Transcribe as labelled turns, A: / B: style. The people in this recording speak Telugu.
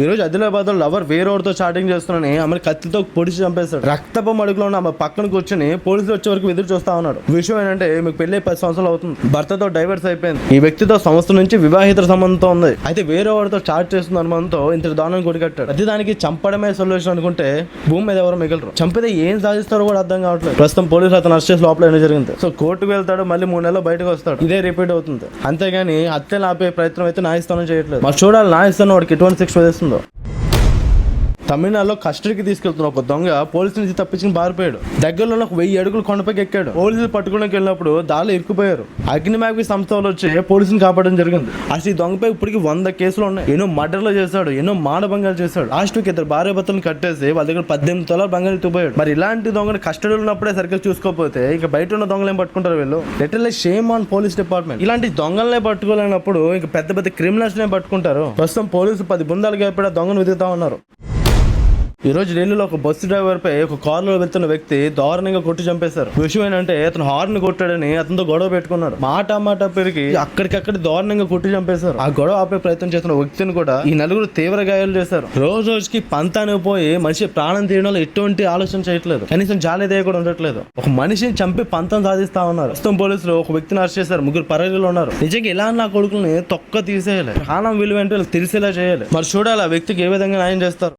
A: ఈ రోజు ఆదిలాబాద్ లో లవర్ వేరేవాడితో చాటింగ్ చేస్తున్నాని ఆమె కత్తితో పొడిచి చంపేశాడు. రక్తపు మడుగులో ఉన్న ఆమె పక్కన కూర్చొని పోలీసులు వచ్చే వరకు ఎదురు చూస్తా ఉన్నాడు. విషయం ఏంటంటే మీకు పెళ్లి 10 సంవత్సరాలు అవుతుంది, భర్తతో డైవర్స్ అయిపోయింది. ఈ వ్యక్తితో సంవత్సరం నుంచి వివాహిత సంబంధంతో ఉంది. అయితే వేరేవాడితో చాట్ చేస్తున్న అనుమానంతో ఇంత దానం కొడికట్టాడు. ప్రతి దానికి చంపడమే సొల్యూషన్ అనుకుంటే భూమి మీద ఎవరు మిగలరు. చంపితే ఏం సాధిస్తారో కూడా అర్థం కావట్లేదు. ప్రస్తుతం పోలీసులు అతను అరెస్ట్ చేసి లోపల ఏం జరిగింది. సో కోర్టుకు వెళ్తాడు, మళ్ళీ 3 నెలలు బయటకు వస్తాడు. ఇదే రిపీట్ అవుతుంది. అంతేగాని హత్యలు ఆపే ప్రయత్నం అయితే న్యాయస్థానం చేయట్లేదు. మరి చూడాలి న్యాయస్థానం వాడికి ఎటువంటి శిక్ష విధిస్తుందో. తమిళనాడులో కస్టడీకి తీసుకెళ్తున్న ఒక దొంగ పోలీసు నుంచి తప్పించుకుని పారిపోయాడు. దగ్గరలో 1000 అడుగులు కొండపైకి ఎక్కాడు. పోలీసులు పట్టుకోవడానికి వెళ్ళినప్పుడు దారిలో ఇరుక్కుపోయారు. అగ్నిమాపి సంస్థ వాళ్ళు వచ్చి పోలీసుని కాపాడడం జరిగింది. అసలు ఈ దొంగపై ఇప్పటికి 100 కేసులు ఉన్నాయి. ఎన్నో మర్డర్లు చేశాడు, ఎన్నో మానభంగాలు చేశాడు. లాస్ట్ కి 2 భార్యాభర్తలను కట్టేసి వాళ్ళ దగ్గర 18 తులాల బంగారం ఎత్తుకుపోయాడు. మరి ఇలాంటి దొంగని కస్టడీలో ఉన్నప్పుడే సరిగ్గా చూసుకోకపోతే ఇక బయట ఉన్న దొంగలు ఏం పట్టుకుంటారు వీళ్ళు? Literally shame on police department. ఇలాంటి దొంగలనే పట్టుకోలేనప్పుడు ఇంకా పెద్ద పెద్ద క్రిమినల్స్ నే పట్టుకుంటారు. ప్రస్తుతం పోలీసులు 10 బృందాలుగా ఏర్పడి దొంగను వెతుకుతా ఉన్నారు. ఈ రోజు ఢిల్లీలో ఒక బస్సు డ్రైవర్ పై ఒక కారులో వెళ్తున్న వ్యక్తి దారుణంగా కొట్టి చంపేశారు. విషయం ఏంటంటే అతను హార్న్ కొట్టాడని అతనితో గొడవ పెట్టుకున్నాడు. మాట పెరిగి అక్కడికక్కడ దారుణంగా కొట్టి చంపేశారు. ఆ గొడవ ఆపే ప్రయత్నం చేస్తున్న వ్యక్తిని కూడా ఈ నలుగురు తీవ్ర గాయాలు చేశారు. రోజుకి పంతానికి పోయి మనిషి ప్రాణం తీయడంలో ఎటువంటి ఆలోచన చేయట్లేదు. కనీసం జాలి దయ కూడా ఉండట్లేదు. ఒక మనిషిని చంపి పంతం సాధిస్తా ఉన్నారు. ప్రస్తుతం పోలీసులు ఒక వ్యక్తిని అరెస్ట్ చేశారు. 3 పరారీలో ఉన్నారు. నిజంగా ఇలా నా కొడుకుల్ని తొక్క తీసేయాలి. ప్రాణం విలువ ఏంటో తెలిసేలా చేయాలి. మరి చూడాలి ఆ వ్యక్తికి ఏ విధంగా న్యాయం చేస్తారు.